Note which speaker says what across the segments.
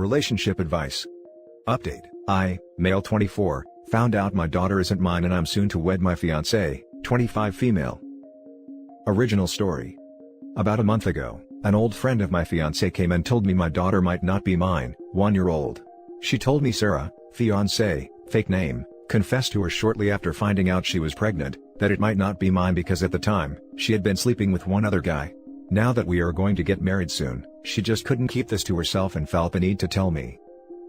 Speaker 1: Relationship advice. Update. I, male 24, found out my daughter isn't mine and I'm soon to wed my fiancée, 25 female. Original story. About a month ago, an old friend of my fiancée came and told me my daughter might not be mine, 1-year-old. She told me Sarah, fiancée, fake name, confessed to her shortly after finding out she was pregnant, that it might not be mine because at the time, she had been sleeping with one other guy. Now that we are going to get married soon, she just couldn't keep this to herself and felt the need to tell me.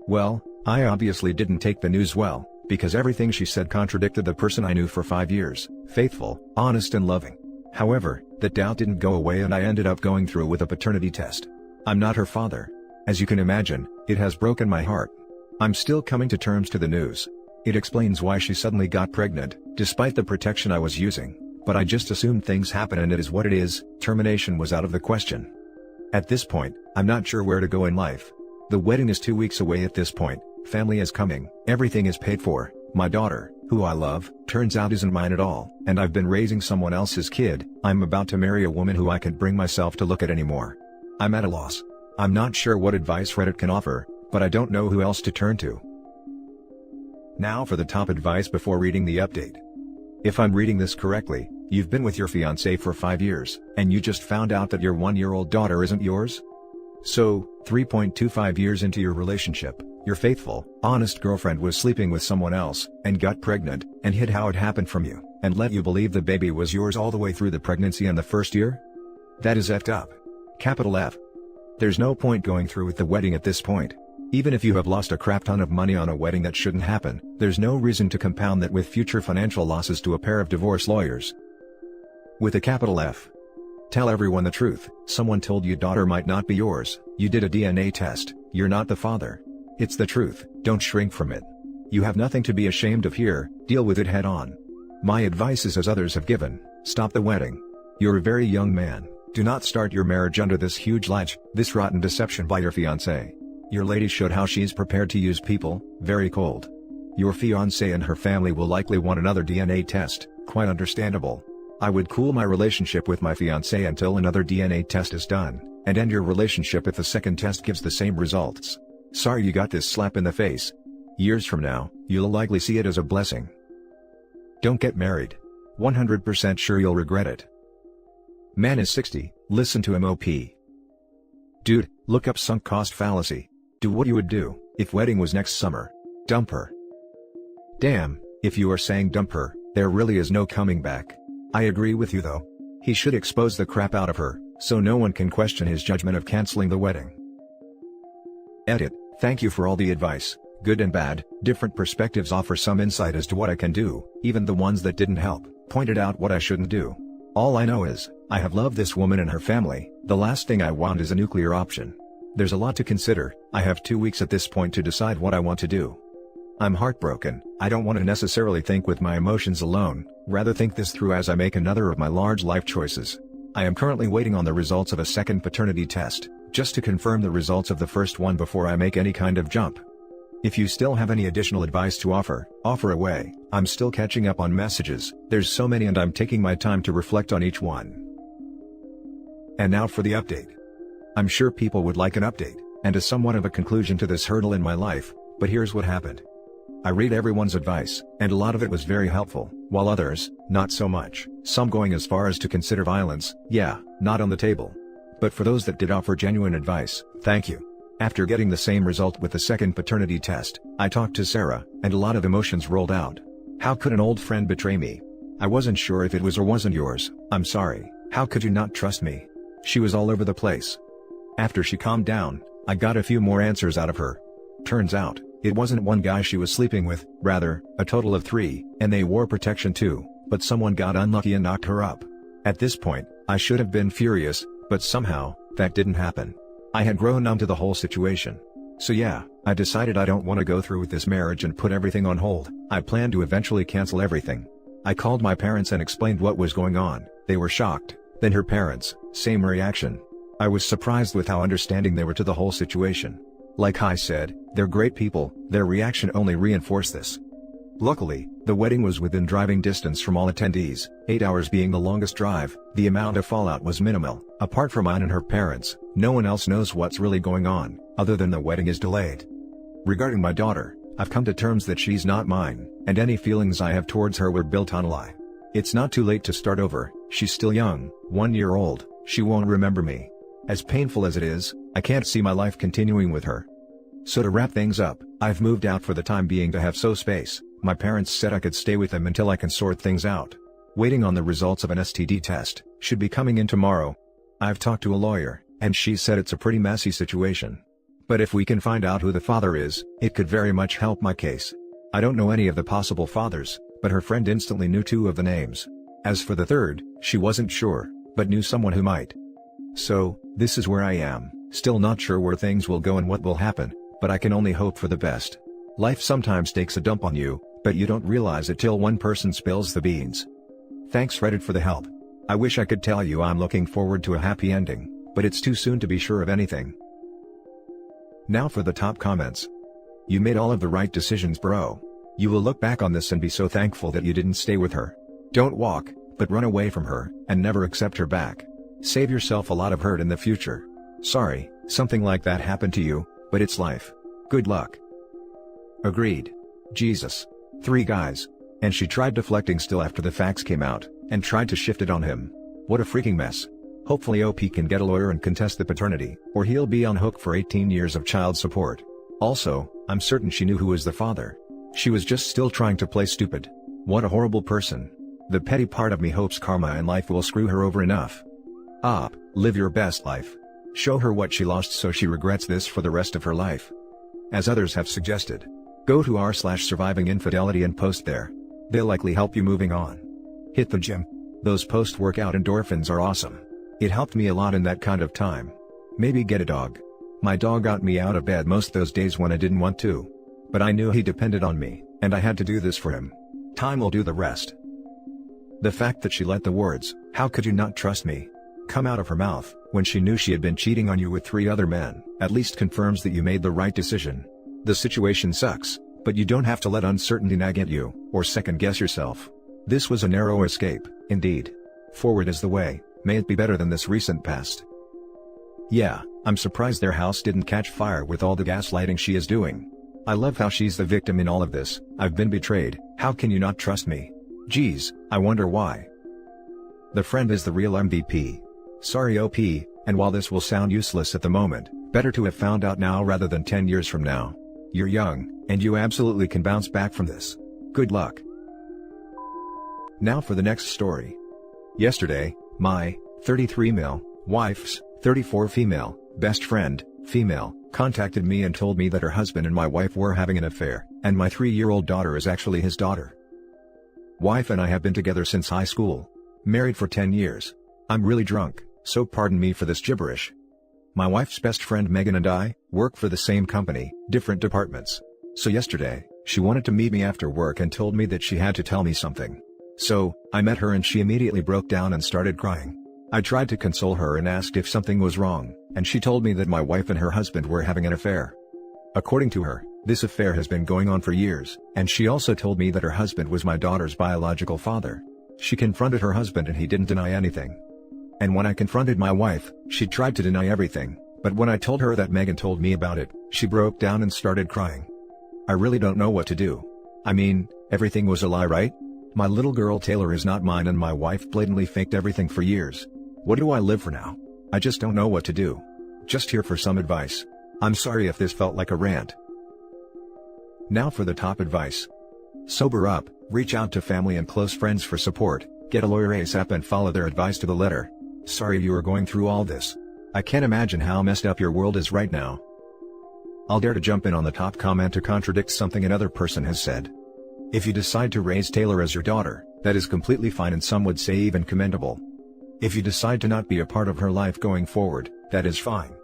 Speaker 1: Well, I obviously didn't take the news well, because everything she said contradicted the person I knew for 5 years, faithful, honest and loving. However, that doubt didn't go away and I ended up going through with a paternity test. I'm not her father. As you can imagine, it has broken my heart. I'm still coming to terms to the news. It explains why she suddenly got pregnant, despite the protection I was using, but I just assumed things happen and it is what it is. Termination was out of the question. At this point, I'm not sure where to go in life. The wedding is 2 weeks away at this point, family is coming, everything is paid for. My daughter, who I love, turns out isn't mine at all, and I've been raising someone else's kid. I'm about to marry a woman who I can't bring myself to look at anymore. I'm at a loss. I'm not sure what advice Reddit can offer, but I don't know who else to turn to. Now for the top advice before reading the update. If I'm reading this correctly, you've been with your fiancé for 5 years, and you just found out that your 1-year-old daughter isn't yours? So, 3.25 years into your relationship, your faithful, honest girlfriend was sleeping with someone else, and got pregnant, and hid how it happened from you, and let you believe the baby was yours all the way through the pregnancy and the first year? That is effed up. Capital F. There's no point going through with the wedding at this point. Even if you have lost a crap ton of money on a wedding that shouldn't happen, there's no reason to compound that with future financial losses to a pair of divorce lawyers. With a capital F. Tell everyone the truth. Someone told you daughter might not be yours, you did a DNA test, you're not the father. It's the truth, don't shrink from it. You have nothing to be ashamed of here, deal with it head on. My advice is as others have given, stop the wedding. You're a very young man, do not start your marriage under this huge lie, this rotten deception by your fiancé. Your lady showed how she's prepared to use people, very cold. Your fiancé and her family will likely want another DNA test, quite understandable. I would cool my relationship with my fiancé until another DNA test is done, and end your relationship if the second test gives the same results. Sorry you got this slap in the face. Years from now, you'll likely see it as a blessing. Don't get married. 100% sure you'll regret it. Man is 60, listen to MOP. Dude, look up sunk cost fallacy. Do what you would do, if wedding was next summer. Dump her. Damn, if you are saying dump her, there really is no coming back. I agree with you though. He should expose the crap out of her, so no one can question his judgment of canceling the wedding. Edit. Thank you for all the advice, good and bad. Different perspectives offer some insight as to what I can do, even the ones that didn't help, pointed out what I shouldn't do. All I know is, I have loved this woman and her family, the last thing I want is a nuclear option. There's a lot to consider, I have 2 weeks at this point to decide what I want to do. I'm heartbroken, I don't want to necessarily think with my emotions alone, rather think this through as I make another of my large life choices. I am currently waiting on the results of a second paternity test, just to confirm the results of the first one before I make any kind of jump. If you still have any additional advice to offer away. I'm still catching up on messages, there's so many and I'm taking my time to reflect on each one. And now for the update. I'm sure people would like an update, and a somewhat of a conclusion to this hurdle in my life, but here's what happened. I read everyone's advice, and a lot of it was very helpful, while others, not so much, some going as far as to consider violence, yeah, not on the table. But for those that did offer genuine advice, thank you. After getting the same result with the second paternity test, I talked to Sarah, and a lot of emotions rolled out. How could an old friend betray me? I wasn't sure if it was or wasn't yours, I'm sorry, how could you not trust me? She was all over the place. After she calmed down, I got a few more answers out of her. Turns out, it wasn't one guy she was sleeping with, rather, a total of 3, and they wore protection too, but someone got unlucky and knocked her up. At this point, I should have been furious, but somehow, that didn't happen. I had grown numb to the whole situation. So yeah, I decided I don't want to go through with this marriage and put everything on hold. I plan to eventually cancel everything. I called my parents and explained what was going on, they were shocked, then her parents, same reaction. I was surprised with how understanding they were to the whole situation. Like I said, they're great people, their reaction only reinforced this. Luckily, the wedding was within driving distance from all attendees, 8 hours being the longest drive. The amount of fallout was minimal. Apart from mine and her parents, no one else knows what's really going on, other than the wedding is delayed. Regarding my daughter, I've come to terms that she's not mine, and any feelings I have towards her were built on a lie. It's not too late to start over. She's still young, 1 year old, she won't remember me. As painful as it is, I can't see my life continuing with her. So to wrap things up, I've moved out for the time being to have space. My parents said I could stay with them until I can sort things out. Waiting on the results of an STD test, should be coming in tomorrow. I've talked to a lawyer, and she said it's a pretty messy situation. But if we can find out who the father is, it could very much help my case. I don't know any of the possible fathers, but her friend instantly knew 2 of the names. As for the third, she wasn't sure, but knew someone who might. So, this is where I am, still not sure where things will go and what will happen, but I can only hope for the best. Life sometimes takes a dump on you, but you don't realize it till one person spills the beans. Thanks Reddit for the help. I wish I could tell you I'm looking forward to a happy ending, but it's too soon to be sure of anything. Now for the top comments. You made all of the right decisions, bro. You will look back on this and be so thankful that you didn't stay with her. Don't walk, but run away from her, and never accept her back. Save yourself a lot of hurt in the future. Sorry, something like that happened to you, but it's life. Good luck. Agreed. Jesus. 3 guys. And she tried deflecting still after the facts came out, and tried to shift it on him. What a freaking mess. Hopefully OP can get a lawyer and contest the paternity, or he'll be on hook for 18 years of child support. Also, I'm certain she knew who was the father. She was just still trying to play stupid. What a horrible person. The petty part of me hopes karma and life will screw her over enough. Live your best life. Show her what she lost so she regrets this for the rest of her life. As others have suggested, go to r/survivinginfidelity and post there. They'll likely help you moving on. Hit the gym. Those post-workout endorphins are awesome. It helped me a lot in that kind of time. Maybe get a dog. My dog got me out of bed most those days when I didn't want to. But I knew he depended on me, and I had to do this for him. Time will do the rest. The fact that she let the words, "How could you not trust me?" come out of her mouth, when she knew she had been cheating on you with 3 other men, at least confirms that you made the right decision. The situation sucks, but you don't have to let uncertainty nag at you, or second-guess yourself. This was a narrow escape, indeed. Forward is the way, may it be better than this recent past. Yeah, I'm surprised their house didn't catch fire with all the gaslighting she is doing. I love how she's the victim in all of this. I've been betrayed, how can you not trust me? Geez, I wonder why. The friend is the real MVP. Sorry OP, and while this will sound useless at the moment, better to have found out now rather than 10 years from now. You're young, and you absolutely can bounce back from this. Good luck. Now for the next story. Yesterday, my 33 male wife's 34 female best friend, female, contacted me and told me that her husband and my wife were having an affair, and my 3-year-old daughter is actually his daughter. Wife and I have been together since high school. Married for 10 years. I'm really drunk, so pardon me for this gibberish. My wife's best friend Megan and I work for the same company, different departments. So yesterday, she wanted to meet me after work and told me that she had to tell me something. So, I met her and she immediately broke down and started crying. I tried to console her and asked if something was wrong, and she told me that my wife and her husband were having an affair. According to her, this affair has been going on for years, and she also told me that her husband was my daughter's biological father. She confronted her husband and he didn't deny anything. And when I confronted my wife, she tried to deny everything, but when I told her that Megan told me about it, she broke down and started crying. I really don't know what to do. I mean, everything was a lie, right? My little girl Taylor is not mine and my wife blatantly faked everything for years. What do I live for now? I just don't know what to do. Just here for some advice. I'm sorry if this felt like a rant. Now for the top advice. Sober up, reach out to family and close friends for support, get a lawyer ASAP and follow their advice to the letter. Sorry you are going through all this. I can't imagine how messed up your world is right now. I'll dare to jump in on the top comment to contradict something another person has said. If you decide to raise Taylor as your daughter, that is completely fine and some would say even commendable. If you decide to not be a part of her life going forward, that is fine.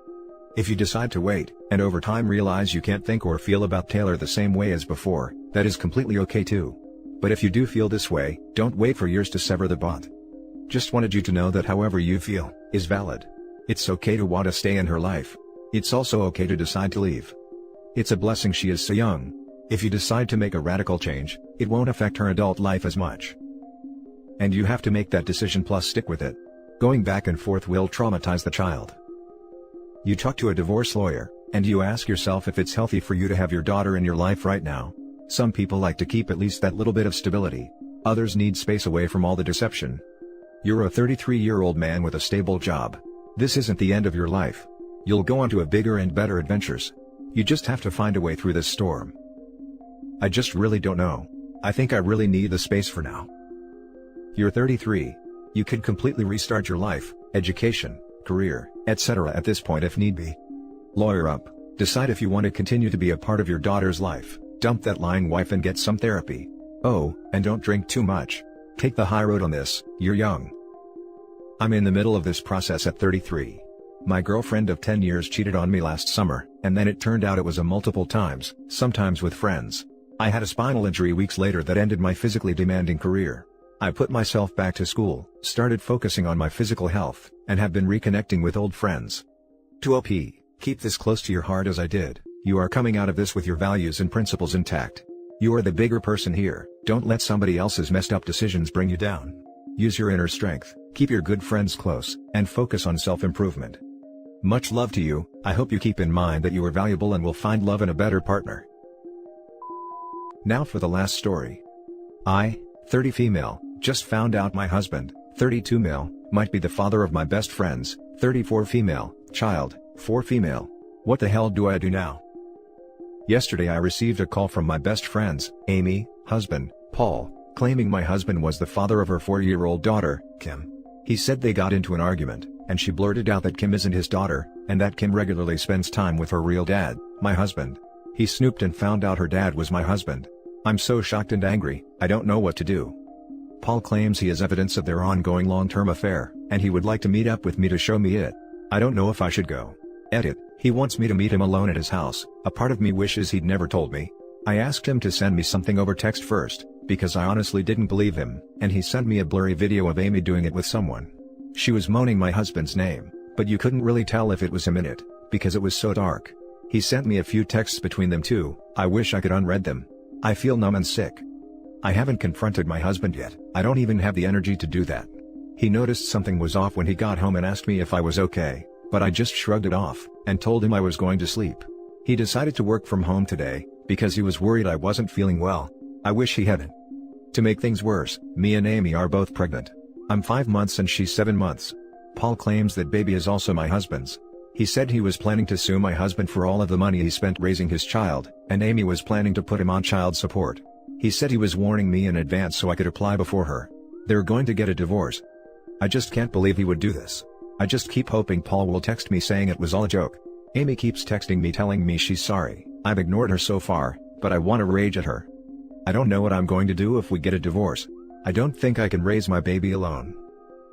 Speaker 1: If you decide to wait, and over time realize you can't think or feel about Taylor the same way as before, that is completely okay too. But if you do feel this way, don't wait for years to sever the bond. Just wanted you to know that however you feel, is valid. It's okay to want to stay in her life. It's also okay to decide to leave. It's a blessing she is so young. If you decide to make a radical change, it won't affect her adult life as much. And you have to make that decision plus stick with it. Going back and forth will traumatize the child. You talk to a divorce lawyer, and you ask yourself if it's healthy for you to have your daughter in your life right now. Some people like to keep at least that little bit of stability. Others need space away from all the deception. You're a 33-year-old man with a stable job. This isn't the end of your life. You'll go on to a bigger and better adventures. You just have to find a way through this storm. I just really don't know. I think I really need the space for now. You're 33. You could completely restart your life, education, career, etc. at this point if need be. Lawyer up. Decide if you want to continue to be a part of your daughter's life. Dump that lying wife and get some therapy. Oh, and don't drink too much. Take the high road on this, you're young. I'm in the middle of this process at 33. My girlfriend of 10 years cheated on me last summer, and then it turned out it was a multiple times, sometimes with friends. I had a spinal injury weeks later that ended my physically demanding career. I put myself back to school, started focusing on my physical health, and have been reconnecting with old friends. To OP, keep this close to your heart as I did. You are coming out of this with your values and principles intact. You are the bigger person here. Don't let somebody else's messed up decisions bring you down. Use your inner strength, keep your good friends close, and focus on self-improvement. Much love to you. I hope you keep in mind that you are valuable and will find love in a better partner. Now for the last story. I, 30 female, just found out my husband, 32 male, might be the father of my best friend's, 34 female, child, 4 female. What the hell do I do now? Yesterday I received a call from my best friend's, Amy, husband, Paul, claiming my husband was the father of her 4-year-old daughter, Kim. He said they got into an argument, and she blurted out that Kim isn't his daughter, and that Kim regularly spends time with her real dad, my husband. He snooped and found out her dad was my husband. I'm so shocked and angry, I don't know what to do. Paul claims he has evidence of their ongoing long-term affair, and he would like to meet up with me to show me it. I don't know if I should go. Edit. He wants me to meet him alone at his house. A part of me wishes he'd never told me. I asked him to send me something over text first, because I honestly didn't believe him, and he sent me a blurry video of Amy doing it with someone. She was moaning my husband's name, but you couldn't really tell if it was him in it, because it was so dark. He sent me a few texts between them too. I wish I could unread them. I feel numb and sick. I haven't confronted my husband yet. I don't even have the energy to do that. He noticed something was off when he got home and asked me if I was okay, but I just shrugged it off, and told him I was going to sleep. He decided to work from home today, because he was worried I wasn't feeling well. I wish he hadn't. To make things worse, me and Amy are both pregnant. I'm 5 months and she's 7 months. Paul claims that baby is also my husband's. He said he was planning to sue my husband for all of the money he spent raising his child, and Amy was planning to put him on child support. He said he was warning me in advance so I could apply before her. They're going to get a divorce. I just can't believe he would do this. I just keep hoping Paul will text me saying it was all a joke. Amy keeps texting me telling me she's sorry. I've ignored her so far, but I want to rage at her. I don't know what I'm going to do if we get a divorce. I don't think I can raise my baby alone.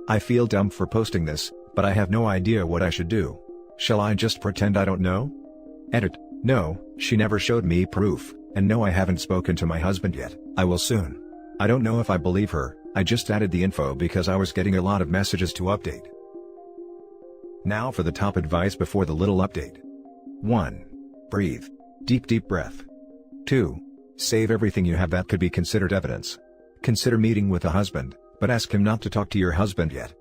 Speaker 1: I feel dumb for posting this, but I have no idea what I should do. Shall I just pretend I don't know? Edit. No, she never showed me proof, and no, I haven't spoken to my husband yet. I will soon. I don't know if I believe her. I just added the info because I was getting a lot of messages to update. Now for the top advice before the little update. 1. Breathe. Deep breath. 2. Save everything you have that could be considered evidence. Consider meeting with a husband, but ask him not to talk to your husband yet.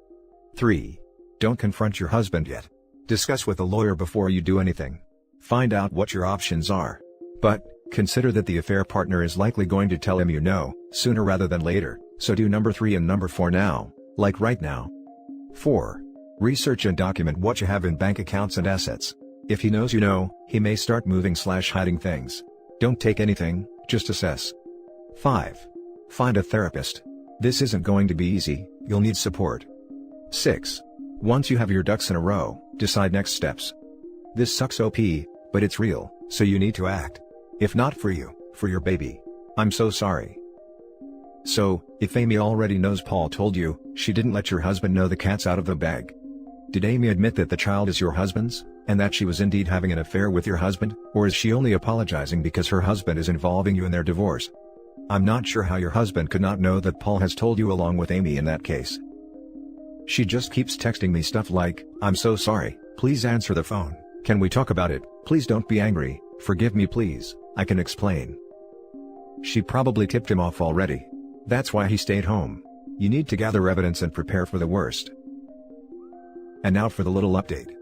Speaker 1: 3. Don't confront your husband yet. Discuss with a lawyer before you do anything. Find out what your options are. But, consider that the affair partner is likely going to tell him you know, sooner rather than later, so do number 3 and number 4 now, like right now. 4. Research and document what you have in bank accounts and assets. If he knows you know, he may start moving/hiding things. Don't take anything, just assess. 5. Find a therapist. This isn't going to be easy, you'll need support. 6. Once you have your ducks in a row, decide next steps. This sucks OP, but it's real, so you need to act. If not for you, for your baby. I'm so sorry. So, if Amy already knows Paul told you, she didn't let your husband know the cat's out of the bag. Did Amy admit that the child is your husband's, and that she was indeed having an affair with your husband, or is she only apologizing because her husband is involving you in their divorce? I'm not sure how your husband could not know that Paul has told you along with Amy in that case. She just keeps texting me stuff like, I'm so sorry, please answer the phone, can we talk about it, please don't be angry, forgive me please, I can explain. She probably tipped him off already. That's why he stayed home. You need to gather evidence and prepare for the worst. And now for the little update.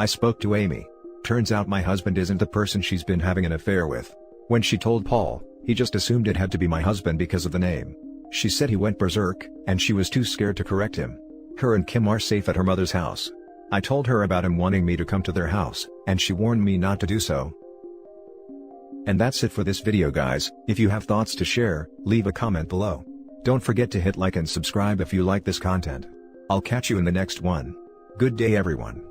Speaker 1: I spoke to Amy. Turns out my husband isn't the person she's been having an affair with. When she told Paul, he just assumed it had to be my husband because of the name. She said he went berserk, and she was too scared to correct him. Her and Kim are safe at her mother's house. I told her about him wanting me to come to their house, and she warned me not to do so. And that's it for this video, guys. If you have thoughts to share, leave a comment below. Don't forget to hit like and subscribe if you like this content. I'll catch you in the next one. Good day, everyone.